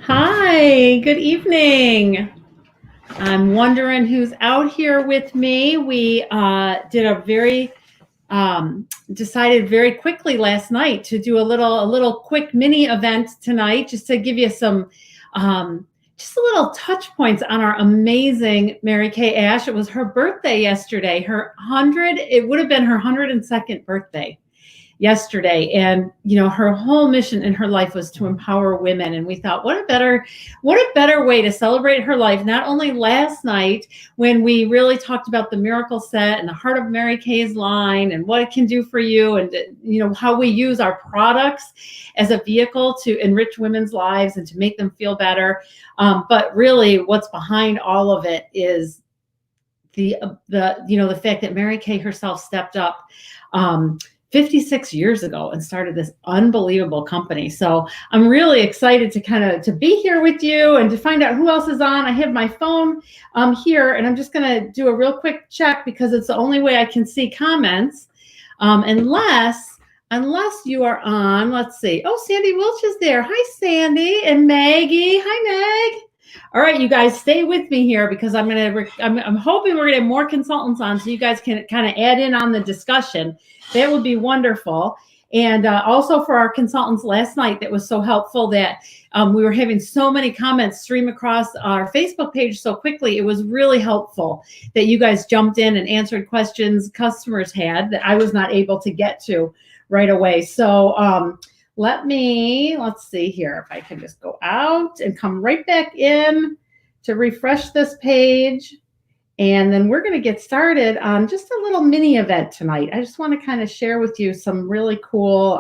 Hi, good evening. I'm wondering who's out here with me. We did a very decided very quickly last night to do a little quick mini event tonight, just to give you some just a little touch points on our amazing Mary Kay Ash. It was her birthday yesterday. It would have been her 102nd birthday yesterday, and her whole mission in her life was to empower women, and we thought, what a better way to celebrate her life, not only last night when we really talked about the miracle set and the Heart of Mary Kay's line and what it can do for you, and how we use our products as a vehicle to enrich women's lives and to make them feel better. But really what's behind all of it is the fact that Mary Kay herself stepped up 56 years ago and started this unbelievable company. So I'm really excited to be here with you and to find out who else is on. I have my phone here, and I'm just going to do a real quick check because it's the only way I can see comments. Unless you are on, let's see. Oh, Sandy Wilch is there. Hi, Sandy, and Maggie. Hi, Meg. All right, you guys, stay with me here because I'm hoping we're gonna have more consultants on so you guys can kind of add in on the discussion. That would be wonderful. And also for our consultants last night, that was so helpful that we were having so many comments stream across our Facebook page so quickly. It was really helpful that you guys jumped in and answered questions customers had that I was not able to get to right away. So let's see here if I can just go out and come right back in to refresh this page. And then we're going to get started on just a little mini event tonight. I just want to kind of share with you some really cool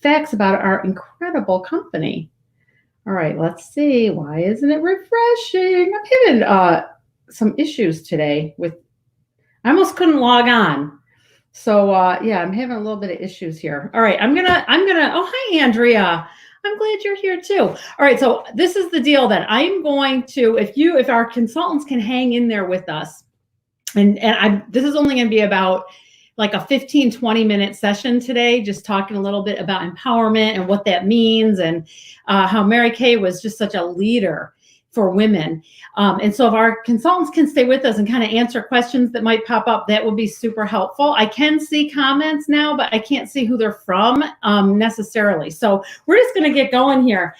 facts about our incredible company. All right, let's see. Why isn't it refreshing? I'm having some issues today I almost couldn't log on. So yeah, I'm having a little bit of issues here. All right, I'm gonna. Oh, hi, Andrea. I'm glad you're here too. All right, so this is the deal that I'm going to. If our consultants can hang in there with us, this is only going to be about like a 15-20 minute session today, just talking a little bit about empowerment and what that means, and how Mary Kay was just such a leader for women. And so if our consultants can stay with us and kind of answer questions that might pop up, that would be super helpful. I can see comments now, but I can't see who they're from necessarily. So we're just going to get going here.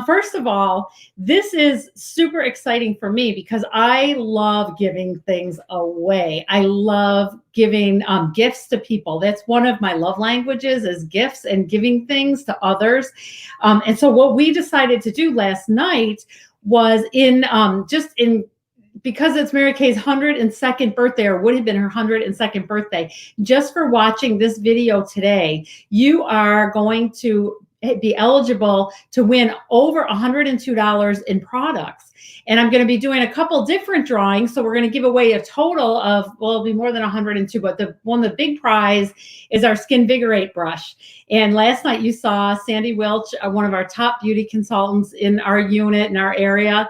First of all, this is super exciting for me because I love giving things away. I love giving gifts to people. That's one of my love languages, is gifts and giving things to others. And so what we decided to do last night was because it's Mary Kay's 102nd birthday, or would have been her 102nd birthday, just for watching this video today, you are going to be eligible to win over $102 in products. And I'm going to be doing a couple different drawings. So we're going to give away a total of, well, it'll be more than 102, but the big prize is our Skinvigorate brush. And last night you saw Sandy Wilch, one of our top beauty consultants in our unit, in our area,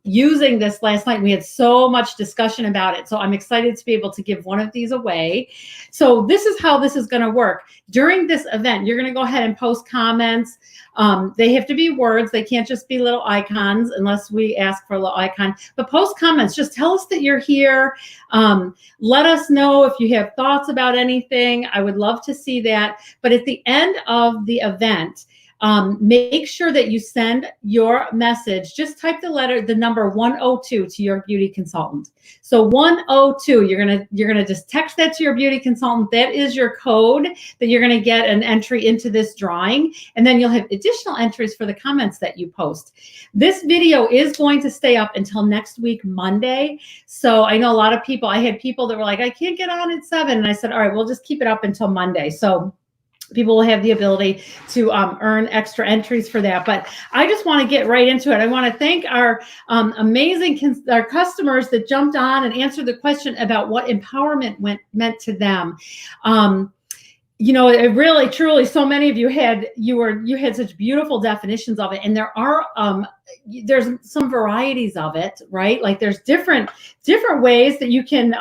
using this last night. We had so much discussion about it. So I'm excited to be able to give one of these away. So this is how this is going to work. During this event, you're going to go ahead and post comments. They have to be words. They can't just be little icons unless we ask for a little icon. But post comments. Just tell us that you're here. Let us know if you have thoughts about anything. I would love to see that. But at the end of the event, make sure that you send your message. Just type the number 102 to your beauty consultant. So 102, you're gonna just text that to your beauty consultant. That is your code that you're gonna get an entry into this drawing, and then you'll have additional entries for the comments that you post. This video is going to stay up until next week, Monday. So I know a lot of people. I had people that were like, I can't get on at 7, and I said, all right, we'll just keep it up until Monday. So people will have the ability to earn extra entries for that. But I just want to get right into it. I want to thank our amazing our customers that jumped on and answered the question about what empowerment meant to them. It really, truly, so many of you had such beautiful definitions of it, and there's some varieties of it, right? Like there's different ways that you can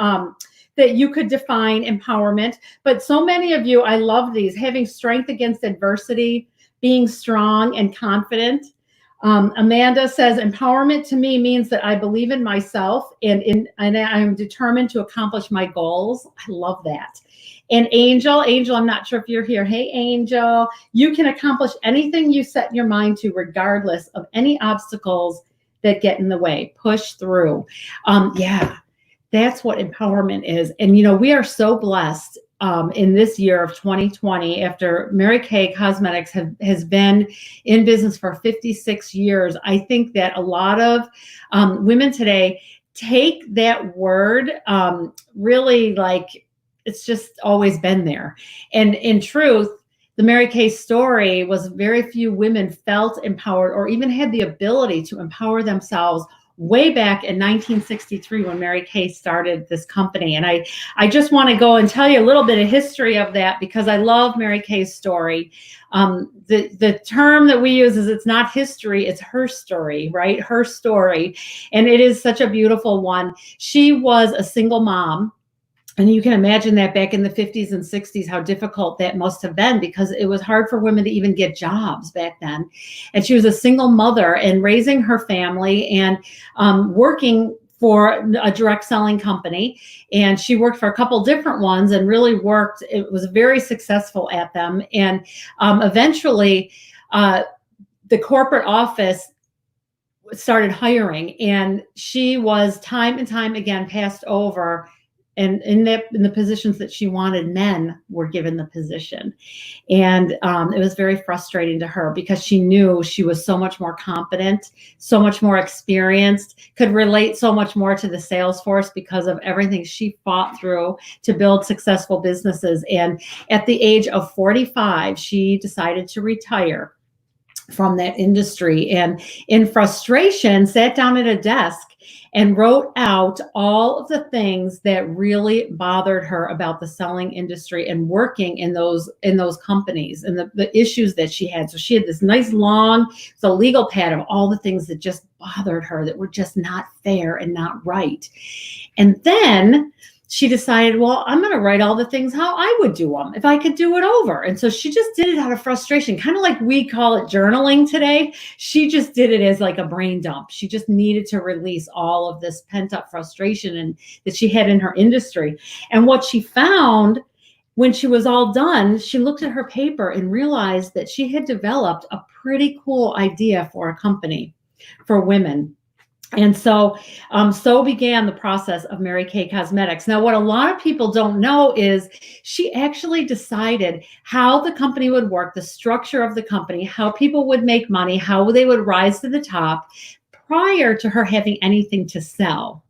that you could define empowerment. But so many of you, I love these: having strength against adversity, being strong and confident, Amanda says, empowerment to me means that I believe in myself and I'm determined to accomplish my goals. I love that. And Angel, I'm not sure if you're here. Hey, Angel, you can accomplish anything you set your mind to, regardless of any obstacles that get in the way. Push through. Yeah, that's what empowerment is. And, we are so blessed in this year of 2020, after Mary Kay Cosmetics has been in business for 56 years. I think that a lot of women today take that word really like it's just always been there. And in truth, the Mary Kay story was very few women felt empowered or even had the ability to empower themselves way back in 1963 when Mary Kay started this company. And I just want to go and tell you a little bit of history of that, because I love Mary Kay's story. The term that we use is, it's not history, it's her story, right? Her story. And it is such a beautiful one. She was a single mom. And you can imagine that back in the 50s and 60s, how difficult that must have been, because it was hard for women to even get jobs back then. And she was a single mother and raising her family and working for a direct selling company. And she worked for a couple different ones and really worked. It was very successful at them. And eventually the corporate office started hiring, and she was time and time again passed over. And in the positions that she wanted, men were given the position. And it was very frustrating to her, because she knew she was so much more competent, so much more experienced, could relate so much more to the sales force because of everything she fought through to build successful businesses. And at the age of 45, she decided to retire from that industry, and in frustration sat down at a desk and wrote out all of the things that really bothered her about the selling industry and working in those companies, and the issues that she had. So she had this nice long, the legal pad of all the things that just bothered her, that were just not fair and not right. And then she decided, well, I'm going to write all the things how I would do them if I could do it over. And so she just did it out of frustration, kind of like we call it journaling today. She just did it as like a brain dump. She just needed to release all of this pent up frustration and that she had in her industry. And what she found when she was all done, she looked at her paper and realized that she had developed a pretty cool idea for a company for women. And so began the process of Mary Kay Cosmetics. Now, what a lot of people don't know is she actually decided how the company would work, the structure of the company, how people would make money, how they would rise to the top, prior to her having anything to sell.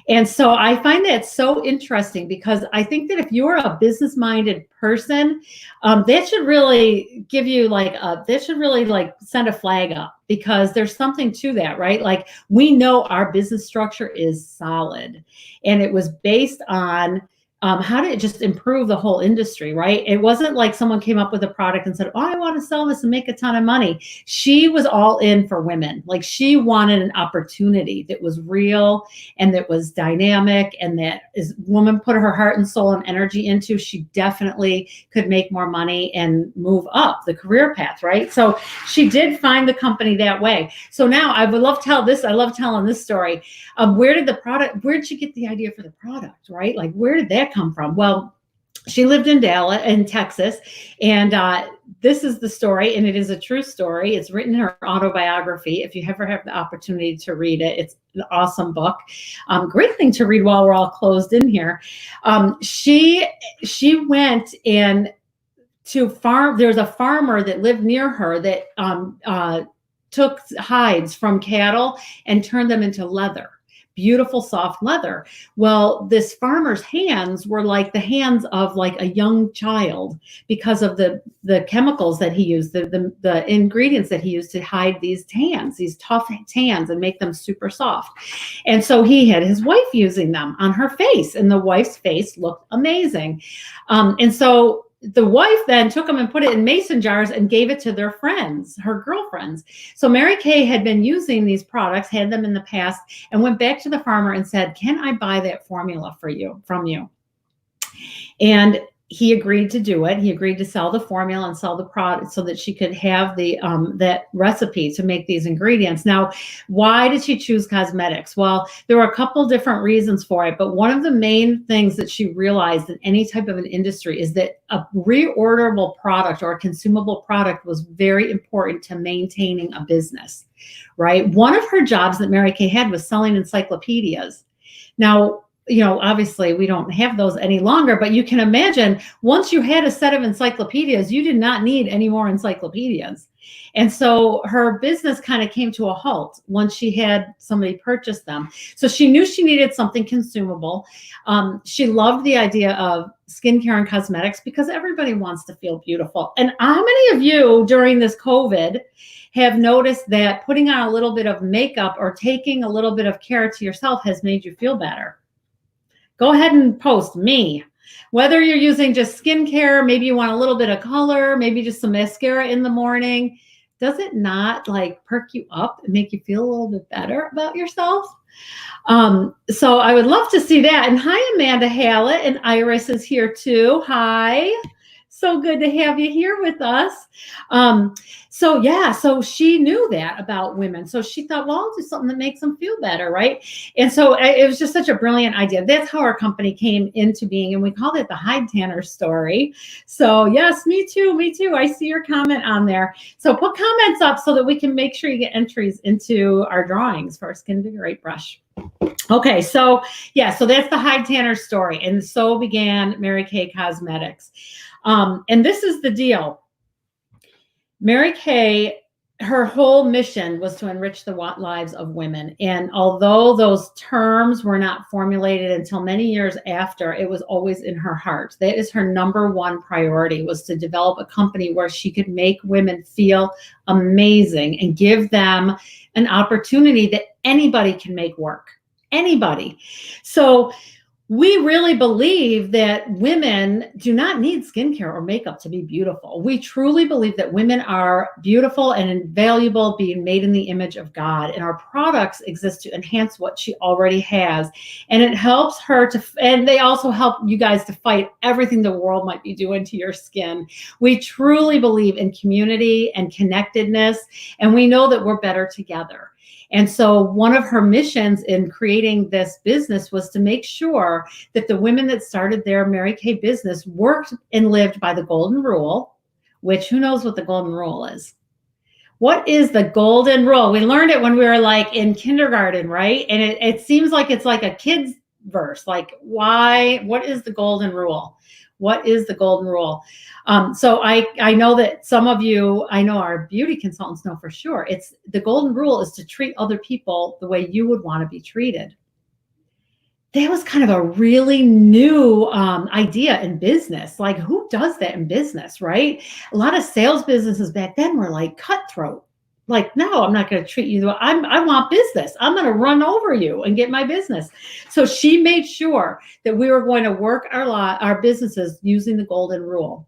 And so I find that so interesting, because I think that if you're a business-minded person, that should really give you that should really send a flag up, because there's something to that, right? Like, we know our business structure is solid, and it was based on how to just improve the whole industry, right? It wasn't like someone came up with a product and said, oh, I want to sell this and make a ton of money. She was all in for women. Like, she wanted an opportunity that was real and that was dynamic, and that is woman put her heart and soul and energy into. She definitely could make more money and move up the career path, right? So she did find the company that way. So now I would love to tell this. I love telling this story. Where did she get the idea for the product, right? Like, where did that come from? Well, she lived in Dallas, in Texas, and this is the story, and it is a true story. It's written in her autobiography. If you ever have the opportunity to read it, it's an awesome book. Great thing to read while we're all closed in here. She went and to farm. There's a farmer that lived near her that took hides from cattle and turned them into leather. Beautiful soft leather. Well, this farmer's hands were like the hands of like a young child, because of the chemicals that he used, the ingredients that he used to hide these tans, these tough tans, and make them super soft. And so he had his wife using them on her face, and the wife's face looked amazing. And so the wife then took them and put it in mason jars and gave it to their friends, her girlfriends. So Mary Kay had been using these products, had them in the past, and went back to the farmer and said, can I buy that formula from you? And he agreed to do it. He agreed to sell the formula and sell the product so that she could have the that recipe to make these ingredients. Now, why did she choose cosmetics? Well, there were a couple different reasons for it, but one of the main things that she realized in any type of an industry is that a reorderable product or a consumable product was very important to maintaining a business, right? One of her jobs that Mary Kay had was selling encyclopedias. Now, obviously we don't have those any longer, but you can imagine once you had a set of encyclopedias, you did not need any more encyclopedias. And so her business kind of came to a halt once she had somebody purchase them. So she knew she needed something consumable. She loved the idea of skincare and cosmetics because everybody wants to feel beautiful. And how many of you during this COVID have noticed that putting on a little bit of makeup or taking a little bit of care to yourself has made you feel better? Go ahead and post me. Whether you're using just skincare, maybe you want a little bit of color, maybe just some mascara in the morning. Does it not like perk you up and make you feel a little bit better about yourself? So I would love to see that. And hi, Amanda Hallett, and Iris is here too. Hi. So good to have you here with us. So she knew that about women. So she thought, well, I'll do something that makes them feel better, right? And so it was just such a brilliant idea. That's how our company came into being, and we called it the Hide Tanner story. So yes, me too. I see your comment on there. So put comments up so that we can make sure you get entries into our drawings for our Skin Vigorate brush. Okay, so so that's the Hide Tanner story, and so began Mary Kay Cosmetics. And this is the deal. Mary Kay, her whole mission was to enrich the lives of women. And although those terms were not formulated until many years after, it was always in her heart. That is her number one priority, was to develop a company where she could make women feel amazing and give them an opportunity that anybody can make work. Anybody. So we really believe that women do not need skincare or makeup to be beautiful. We truly believe that women are beautiful and invaluable, being made in the image of God, and our products exist to enhance what she already has. And it helps her and they also help you guys to fight everything the world might be doing to your skin. We truly believe in community and connectedness, and we know that we're better together. And so one of her missions in creating this business was to make sure that the women that started their Mary Kay business worked and lived by the golden rule, which who knows what the golden rule is? What is the golden rule? We learned it when we were like in kindergarten, right? And it seems like it's like a kid's verse. Like, what is the golden rule? What is the golden rule? So I know that some of you, I know our beauty consultants know for sure. It's the golden rule is to treat other people the way you would want to be treated. That was kind of a really new idea in business. Like, who does that in business, right? A lot of sales businesses back then were like cutthroat. Like, no, I'm not going to treat you. I want business. I'm going to run over you and get my business. So she made sure that we were going to work our businesses using the golden rule,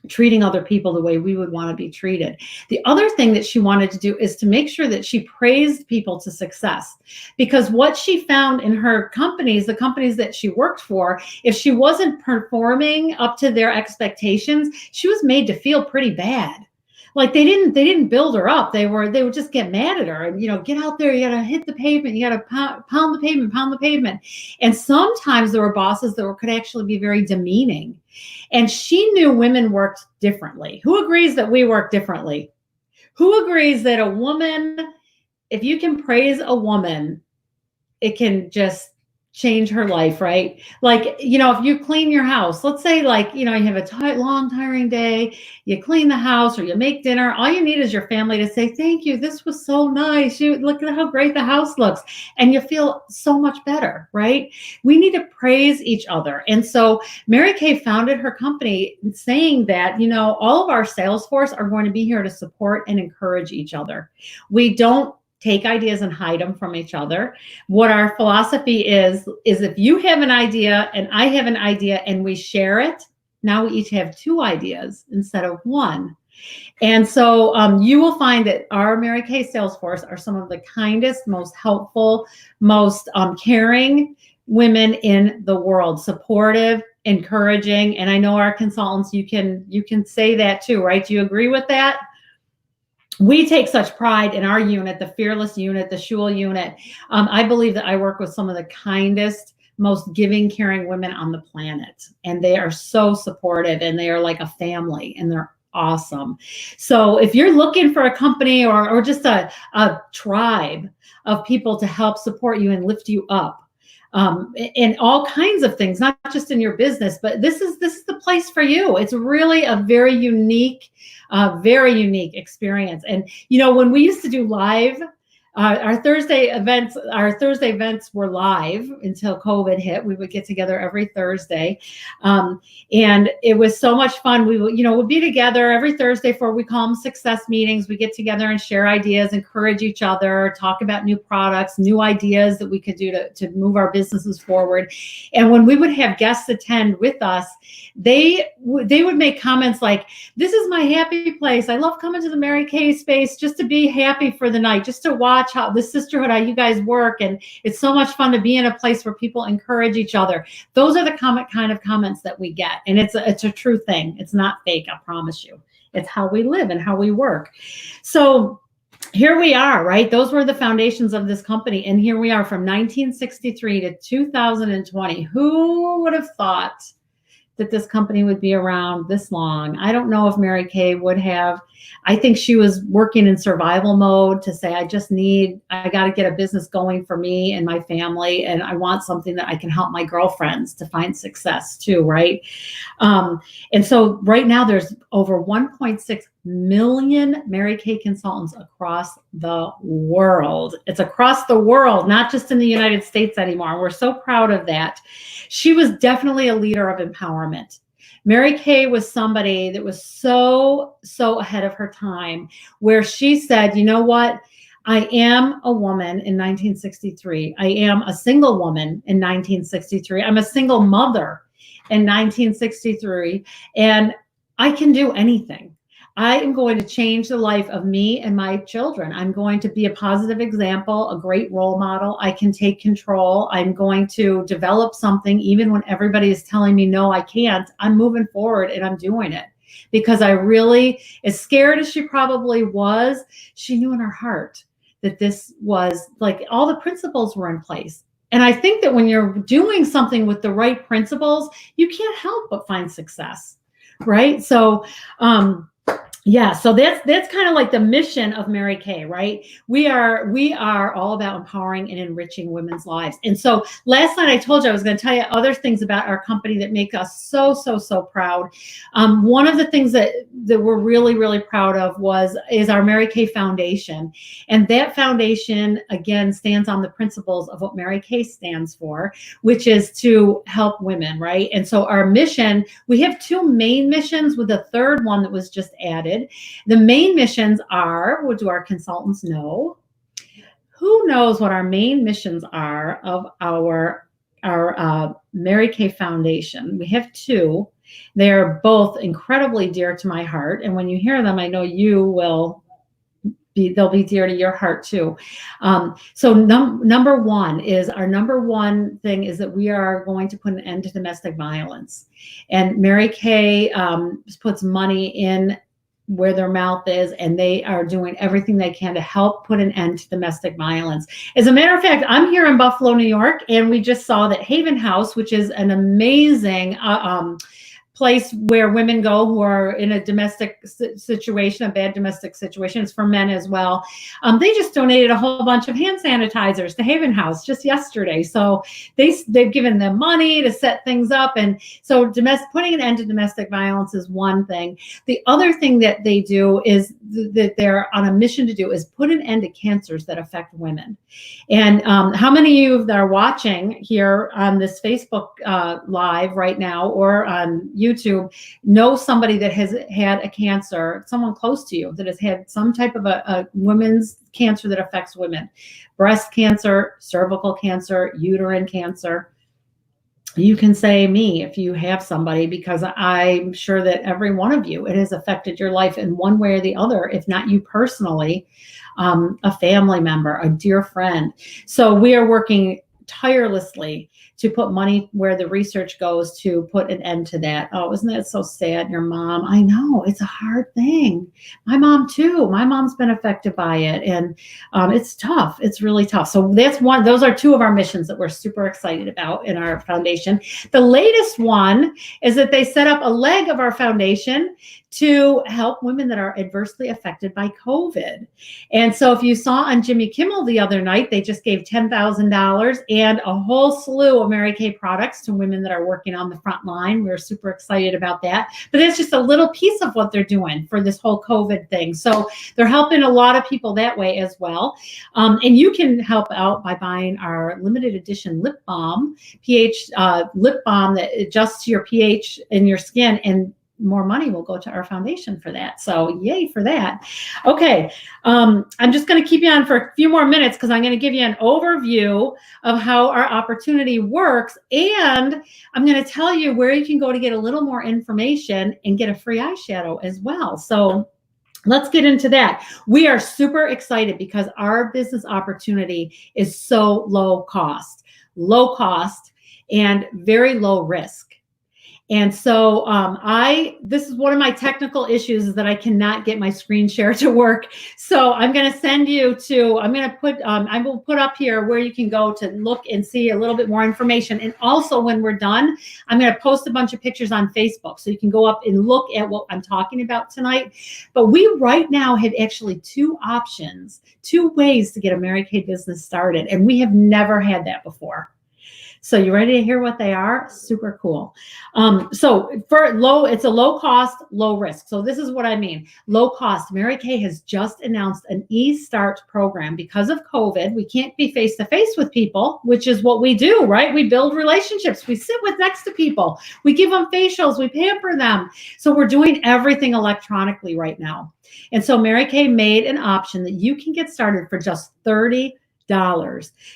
treating other people the way we would want to be treated. The other thing that she wanted to do is to make sure that she praised people to success, because what she found in her companies, the companies that she worked for, if she wasn't performing up to their expectations, she was made to feel pretty bad. Like they didn't build her up. They would just get mad at her and, get out there. You got to hit the pavement. You got to pound the pavement. And sometimes there were bosses that could actually be very demeaning. And she knew women worked differently. Who agrees that we work differently? Who agrees that a woman, if you can praise a woman, it can just change her life, right? Like, if you clean your house, let's say like, you have a long, tiring day, you clean the house or you make dinner, all you need is your family to say, thank you, this was so nice. Look at how great the house looks. And you feel so much better, right? We need to praise each other. And so Mary Kay founded her company saying that, all of our sales force are going to be here to support and encourage each other. We don't take ideas and hide them from each other. What our philosophy is if you have an idea and I have an idea and we share it, now we each have two ideas instead of one. And so you will find that our Mary Kay sales force are some of the kindest, most helpful, most caring women in the world, supportive, encouraging. And I know our consultants, you can say that too, right? Do you agree with that? We take such pride in our unit, the Fearless unit, the Schul unit. I believe that I work with some of the kindest, most giving, caring women on the planet. And they are so supportive, and they are like a family, and they're awesome. So if you're looking for a company or just a tribe of people to help support you and lift you up, in all kinds of things, not just in your business, but this is the place for you. It's really a very unique experience. And when we used to do live, our Thursday events were live until COVID hit. We would get together every Thursday, and it was so much fun. We would be together every Thursday for, we call them success meetings. We get together and share ideas, encourage each other, talk about new products, new ideas that we could do to move our businesses forward. And when we would have guests attend with us, they would make comments like, "This is my happy place. I love coming to the Mary Kay space just to be happy for the night, just to watch how the sisterhood, how you guys work. And it's so much fun to be in a place where people encourage each other." Those are the kind of comments that we get. And it's a true thing. It's not fake, I promise you. It's how we live and how we work. So here we are, right? Those were the foundations of this company. And here we are from 1963 to 2020. Who would have thought that this company would be around this long? I don't know if Mary Kay would have. I think she was working in survival mode to say, I got to get a business going for me and my family. And I want something that I can help my girlfriends to find success too, right? And so right now there's over 1.6 million Mary Kay consultants across the world. It's across the world, not just in the United States anymore. We're so proud of that. She was definitely a leader of empowerment. Mary Kay was somebody that was so ahead of her time, where she said, you know what? I am a woman in 1963. I am a single woman in 1963. I'm a single mother in 1963, and I can do anything. I am going to change the life of me and my children. I'm going to be a positive example, a great role model. I can take control. I'm going to develop something even when everybody is telling me, no, I can't. I'm moving forward and I'm doing it because I really, as scared as she probably was, she knew in her heart that this was like all the principles were in place. And I think that when you're doing something with the right principles, you can't help but find success, right? So, yeah, so that's kind of like the mission of Mary Kay, right? We are all about empowering and enriching women's lives. And so last night I told you I was going to tell you other things about our company that make us so proud. One of the things that we're really proud of is our Mary Kay Foundation. And that foundation, again, stands on the principles of what Mary Kay stands for, which is to help women, right? And so our mission, we have two main missions with a third one that was just added. The main missions are, what do our consultants know? Who knows what our main missions are of our Mary Kay Foundation? We have two. They're both incredibly dear to my heart. And when you hear them, I know they'll be dear to your heart too. So number one is thing is that we are going to put an end to domestic violence. And Mary Kay puts money in where their mouth is, and they are doing everything they can to help put an end to domestic violence. As a matter of fact, I'm here in Buffalo, New York, and we just saw that Haven House, which is an amazing place where women go who are in a domestic situation, a bad domestic situation. It's for men as well. They just donated a whole bunch of hand sanitizers to Haven House just yesterday. So they've given them money to set things up. And so putting an end to domestic violence is one thing. The other thing that they do is that they're on a mission to do is put an end to cancers that affect women. And how many of you that are watching here on this Facebook Live right now or on YouTube know somebody that has had a cancer, someone close to you that has had some type of a women's cancer that affects women? Breast cancer, cervical cancer, uterine cancer. You can say me if you have somebody, because I'm sure that every one of you, it has affected your life in one way or the other, if not you personally, a family member, a dear friend. So we are working tirelessly to put money where the research goes to put an end to that. Oh, isn't that so sad? Your mom, I know, it's a hard thing. My mom too. My mom's been affected by it, and it's tough. It's really tough. So that's one. Those are two of our missions that we're super excited about in our foundation. The latest one is that they set up a leg of our foundation to help women that are adversely affected by COVID. And so if you saw on Jimmy Kimmel the other night, they just gave $10,000 and a whole slew of Mary Kay products to women that are working on the front line. We're super excited about that. But that's just a little piece of what they're doing for this whole COVID thing. So they're helping a lot of people that way as well. And you can help out by buying our limited edition lip balm, pH lip balm that adjusts your pH in your skin, and more money will go to our foundation for that. So yay for that. Okay. I'm just going to keep you on for a few more minutes because I'm going to give you an overview of how our opportunity works. And I'm going to tell you where you can go to get a little more information and get a free eyeshadow as well. So let's get into that. We are super excited because our business opportunity is so low cost and very low risk. And so this is one of my technical issues, is that I cannot get my screen share to work. So I'm going to send you to, I will put up here where you can go to look and see a little bit more information. And also when we're done, I'm going to post a bunch of pictures on Facebook so you can go up and look at what I'm talking about tonight. But we right now have actually two options, two ways to get a Mary Kay business started. And we have never had that before. So you ready to hear what they are? Super cool. So it's a low cost, low risk. So this is what I mean. Low cost. Mary Kay has just announced an eStart program. Because of COVID, we can't be face to face with people, which is what we do, right? We build relationships. We sit next to people. We give them facials. We pamper them. So we're doing everything electronically right now. And so Mary Kay made an option that you can get started for just $30.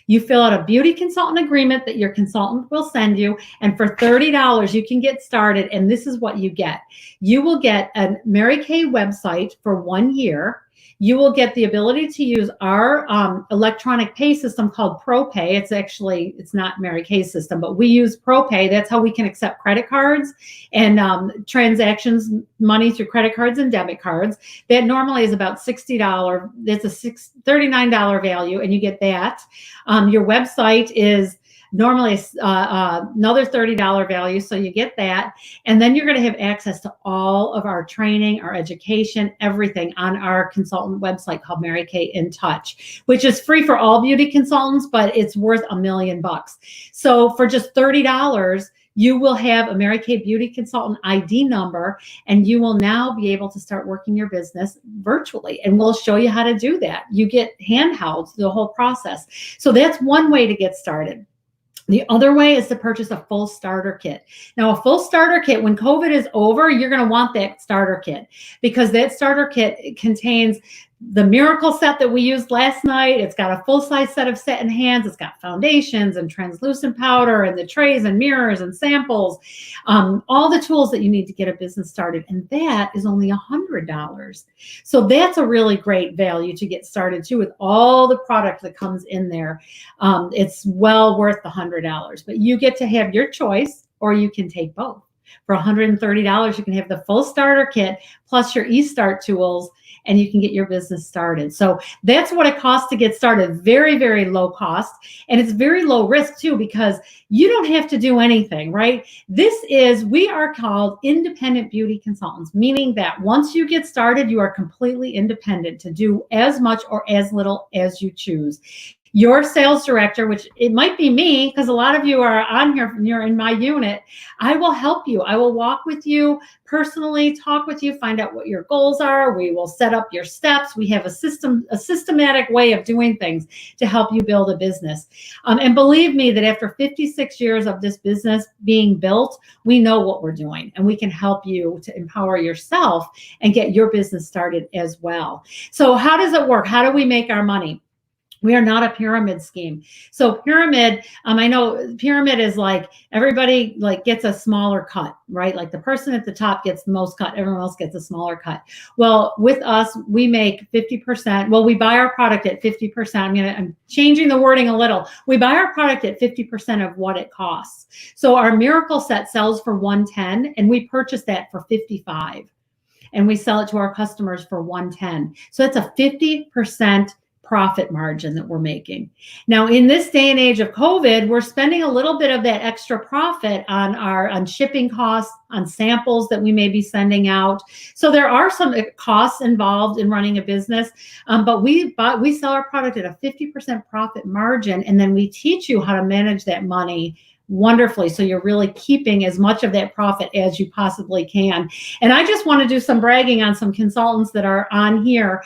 You fill out a beauty consultant agreement that your consultant will send you, and for $30 you can get started. And this is what you get. You will get a Mary Kay website for 1 year. You will get the ability to use our electronic pay system called ProPay. It's not Mary Kay's system, but we use ProPay. That's how we can accept credit cards and transactions, money through credit cards and debit cards. That normally is about $60. It's a $39 value, and you get that. Your website is normally another $30 value, so you get that. And then you're going to have access to all of our training, our education, everything on our consultant website called Mary Kay in Touch, which is free for all beauty consultants, but it's worth $1 million. So for just $30, you will have a Mary Kay Beauty Consultant ID number, and you will now be able to start working your business virtually. And we'll show you how to do that. You get handhelds the whole process. So that's one way to get started. The other way is to purchase a full starter kit. Now, a full starter kit, when COVID is over, you're going to want that starter kit, because that starter kit contains the miracle set that we used last night. It's got a full-size set of satin hands. It's got foundations and translucent powder and the trays and mirrors and samples, all the tools that you need to get a business started. And that is only $100. So that's a really great value to get started too, with all the product that comes in there. It's well worth the $100, but you get to have your choice, or you can take both. For $130, you can have the full starter kit plus your eStart tools, and you can get your business started. So that's what it costs to get started. Very, very low cost. And it's very low risk too, because you don't have to do anything, right? We are called independent beauty consultants, meaning that once you get started, you are completely independent to do as much or as little as you choose. Your sales director, which it might be me, because a lot of you are on here, you're in my unit, I will help you. I will walk with you personally, talk with you, find out what your goals are. We will set up your steps. We have a systematic way of doing things to help you build a business. And believe me that after 56 years of this business being built, we know what we're doing, and we can help you to empower yourself and get your business started as well. So how does it work? How do we make our money? We are not a pyramid scheme. So pyramid, I know pyramid is like everybody like gets a smaller cut, right? Like the person at the top gets the most cut, everyone else gets a smaller cut. Well, with us, we make 50%. Well, we buy our product at 50%. I'm changing the wording a little. We buy our product at 50% of what it costs. So our miracle set sells for 110 and we purchase that for 55 and we sell it to our customers for 110. So it's a 50% profit margin that we're making. Now, in this day and age of COVID, we're spending a little bit of that extra profit on shipping costs, on samples that we may be sending out. So there are some costs involved in running a business, but we sell our product at a 50% profit margin, and then we teach you how to manage that money wonderfully. So you're really keeping as much of that profit as you possibly can. And I just want to do some bragging on some consultants that are on here.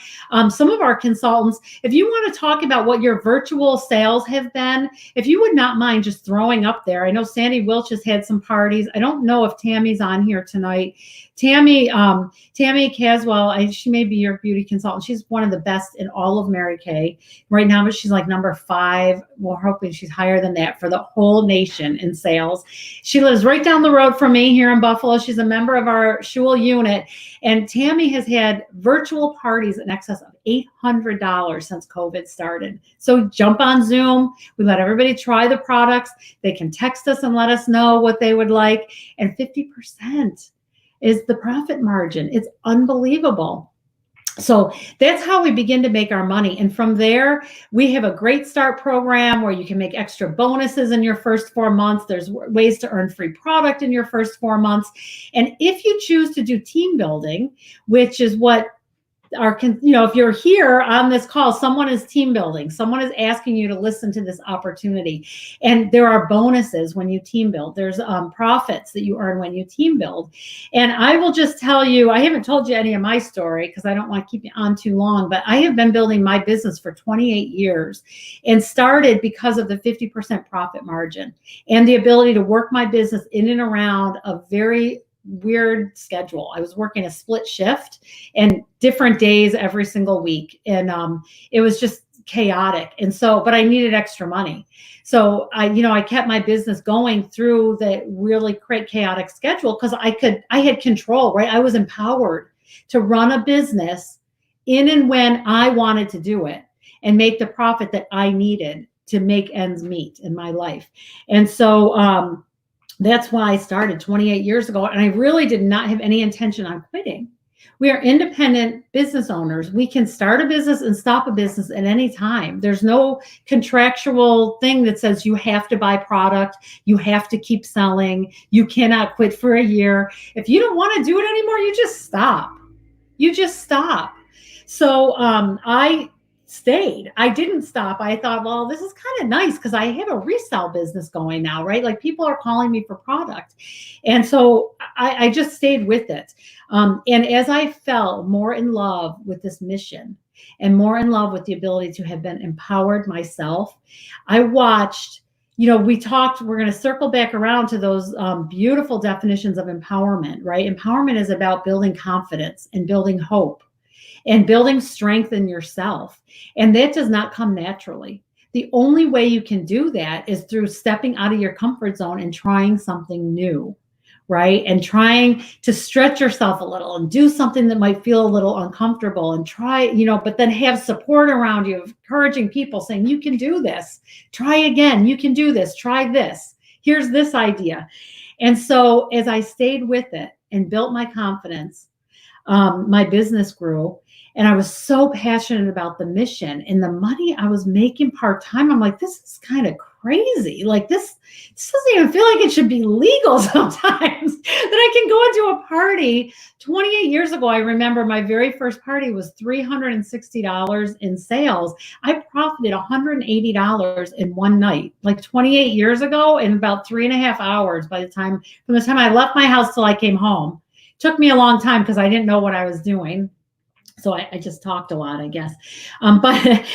Some of our consultants, if you want to talk about what your virtual sales have been, if you would not mind just throwing up there. I know Sandy Wilch has had some parties. I don't know if Tammy's on here tonight. Tammy Caswell, she may be your beauty consultant. She's one of the best in all of Mary Kay right now, but she's like number 5. We're hoping she's higher than that for the whole nation in sales. She lives right down the road from me here in Buffalo. She's a member of our Schul unit, and Tammy has had virtual parties in excess of $800 since COVID started. So jump on Zoom. We let everybody try the products. They can text us and let us know what they would like, and 50% is the profit margin. It's unbelievable. So that's how we begin to make our money. And from there, we have a great start program where you can make extra bonuses in your first 4 months. There's ways to earn free product in your first 4 months. And if you choose to do team building, which is what if you're here on this call, someone is team building, someone is asking you to listen to this opportunity. And there are bonuses when you team build. There's profits that you earn when you team build. And I will just tell you, I haven't told you any of my story because I don't want to keep you on too long, but I have been building my business for 28 years and started because of the 50% profit margin and the ability to work my business in and around a very weird schedule. I was working a split shift and different days every single week. And it was just chaotic. And so, but I needed extra money. So I kept my business going through the really chaotic schedule because I had control, right? I was empowered to run a business in and when I wanted to do it and make the profit that I needed to make ends meet in my life. And so, that's why I started 28 years ago. And I really did not have any intention on quitting. We are independent business owners. We can start a business and stop a business at any time. There's no contractual thing that says you have to buy product. You have to keep selling. You cannot quit for a year. If you don't want to do it anymore, you just stop. You just stop. So I stayed. I didn't stop. I thought, well, this is kind of nice because I have a resale business going now, right? Like people are calling me for product. And so I just stayed with it. And as I fell more in love with this mission and more in love with the ability to have been empowered myself, I watched, we're going to circle back around to those beautiful definitions of empowerment, right? Empowerment is about building confidence and building hope and building strength in yourself. And that does not come naturally. The only way you can do that is through stepping out of your comfort zone and trying something new, right? And trying to stretch yourself a little and do something that might feel a little uncomfortable and try, but then have support around you, encouraging people saying, you can do this, try again, you can do this, try this, here's this idea. And so as I stayed with it and built my confidence, my business grew. And I was so passionate about the mission and the money I was making part-time. I'm like, this is kind of crazy. Like this doesn't even feel like it should be legal sometimes that I can go into a party. 28 years ago, I remember my very first party was $360 in sales. I profited $180 in one night, like 28 years ago, in about 3.5 hours from the time I left my house till I came home. It took me a long time because I didn't know what I was doing. So I just talked a lot, I guess. But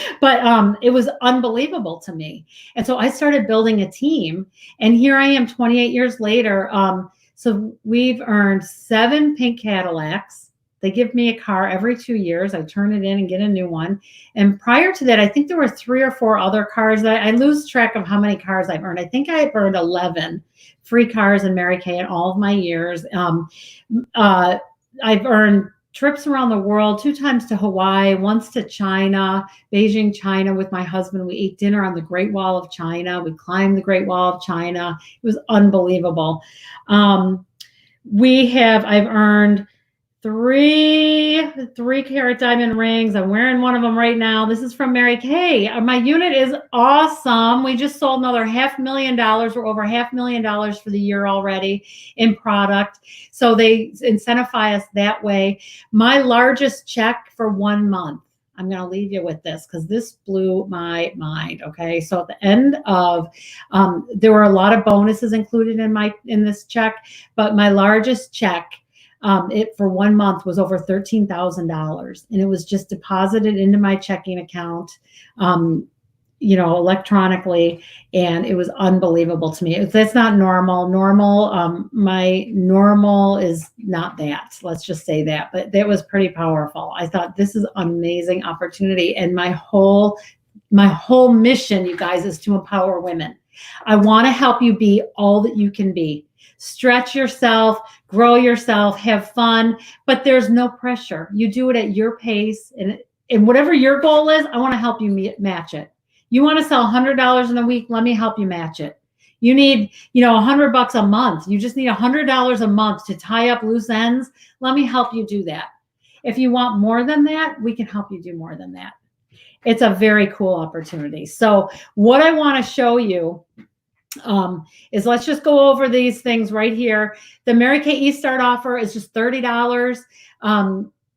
it was unbelievable to me. And so I started building a team. And here I am 28 years later. So we've earned 7 pink Cadillacs. They give me a car every 2 years. I turn it in and get a new one. And prior to that, I think there were 3 or 4 other cars that I lose track of how many cars I've earned. I think I've earned 11 free cars in Mary Kay in all of my years. I've earned trips around the world, 2 times to Hawaii, once to China, Beijing, China with my husband. We ate dinner on the Great Wall of China. We climbed the Great Wall of China. It was unbelievable. I've earned 3 carat diamond rings. I'm wearing one of them right now. This is from Mary Kay. My unit is awesome. We just sold another $500,000. We're over $500,000 for the year already in product. So they incentivize us that way. My largest check for 1 month, I'm going to leave you with this because this blew my mind. Okay. So at the end of, there were a lot of bonuses included in this check, but my largest check, it for 1 month was over $13,000, and it was just deposited into my checking account, electronically, and it was unbelievable to me. That's not normal. My normal is not that. Let's just say that, but that was pretty powerful. I thought this is an amazing opportunity, and my whole mission, you guys, is to empower women. I want to help you be all that you can be. Stretch yourself, grow yourself, have fun, but there's no pressure. You do it at your pace, and whatever your goal is, I want to help you match it. You want to sell $100 in a week? Let me help you match it. You need, $100 a month. You just need $100 a month to tie up loose ends. Let me help you do that. If you want more than that, we can help you do more than that. It's a very cool opportunity. So what I want to show you is, let's just go over these things right here. The Mary Kay eStart offer is just $30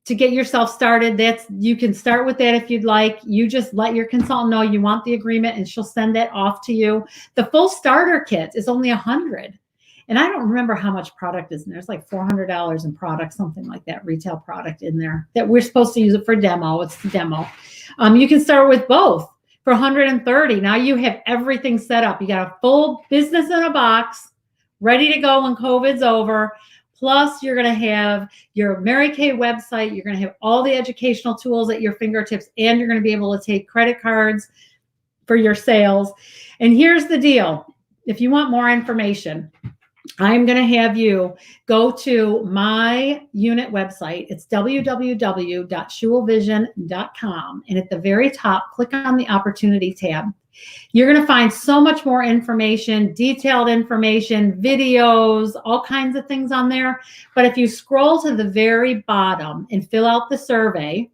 to get yourself started. You can start with that if you'd like. You just let your consultant know you want the agreement, and she'll send that off to you. The full starter kit is only $100. And I don't remember how much product is in there. It's like $400 in product, something like that, retail product in there that we're supposed to use it for demo. It's the demo. You can start with both for $130. Now you have everything set up. You got a full business in a box, ready to go when COVID's over. Plus, you're going to have your Mary Kay website. You're going to have all the educational tools at your fingertips, and you're going to be able to take credit cards for your sales. And here's the deal. If you want more information, I'm going to have you go to my unit website. It's www.schuelvision.com. And at the very top, click on the opportunity tab. You're going to find so much more information, detailed information, videos, all kinds of things on there. But if you scroll to the very bottom and fill out the survey,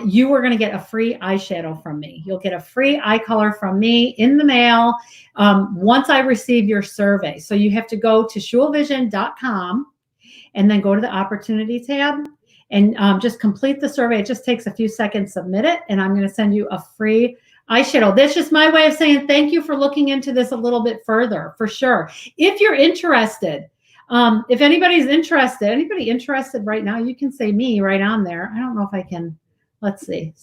you are going to get a free eyeshadow from me. You'll get a free eye color from me in the mail once I receive your survey. So you have to go to schuelvision.com and then go to the opportunity tab and just complete the survey. It just takes a few seconds, submit it, and I'm going to send you a free eyeshadow. That's just my way of saying thank you for looking into this a little bit further, for sure. If you're interested, if anybody's interested, anybody interested right now, you can say me right on there. I don't know if I can. Let's see.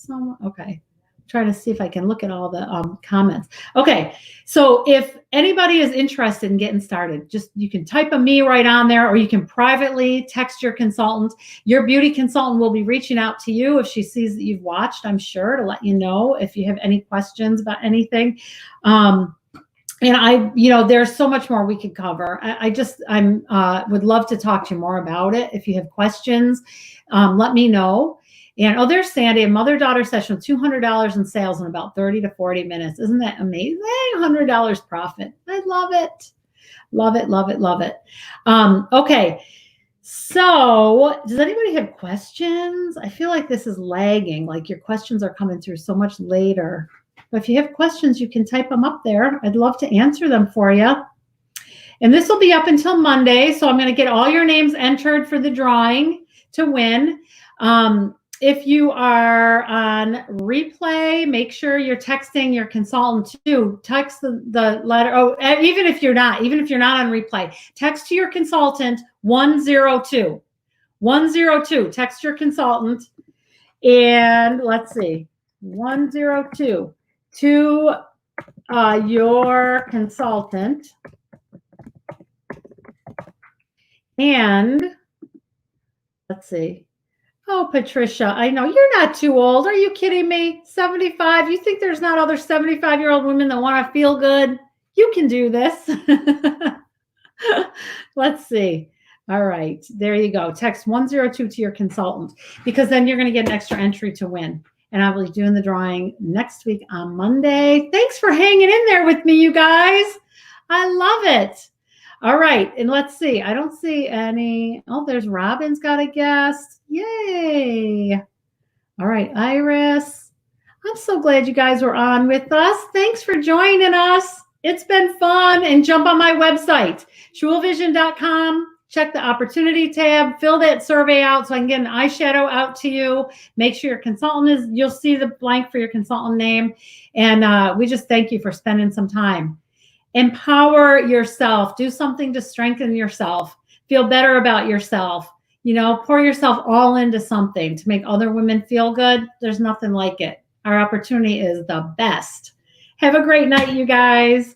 Okay. Trying to see if I can look at all the comments. Okay. So if anybody is interested in getting started, you can type a me right on there, or you can privately text your consultant. Your beauty consultant will be reaching out to you if she sees that you've watched, I'm sure, to let you know if you have any questions about anything. And there's so much more we could cover. I would love to talk to you more about it. If you have questions, let me know. And there's Sandy, a mother-daughter session with $200 in sales in about 30 to 40 minutes. Isn't that amazing? $100 profit. I love it. Love it, love it, love it. Okay. So does anybody have questions? I feel like this is lagging. Like your questions are coming through so much later. But if you have questions, you can type them up there. I'd love to answer them for you. And this will be up until Monday. So I'm going to get all your names entered for the drawing to win. If you are on replay, make sure you're texting your consultant too. Text the letter. Even if you're not on replay, text to your consultant 102. 102. Text your consultant. And let's see. 102 to your consultant. And Let's see. Oh, Patricia, I know you're not too old. Are you kidding me? 75. You think there's not other 75-year-old women that want to feel good? You can do this. Let's see. All right. There you go. Text 102 to your consultant because then you're going to get an extra entry to win. And I'll be doing the drawing next week on Monday. Thanks for hanging in there with me, you guys. I love it. All right. And let's see. I don't see any. Oh, there's Robin's got a guest. Yay. All right, Iris. I'm so glad you guys were on with us. Thanks for joining us. It's been fun. And jump on my website, shulvision.com. Check the opportunity tab, fill that survey out so I can get an eyeshadow out to you. Make sure your consultant is, you'll see the blank for your consultant name. And we just thank you for spending some time. Empower yourself. Do something to strengthen yourself. Feel better about yourself. You know, pour yourself all into something to make other women feel good. There's nothing like it. Our opportunity is the best. Have a great night, you guys.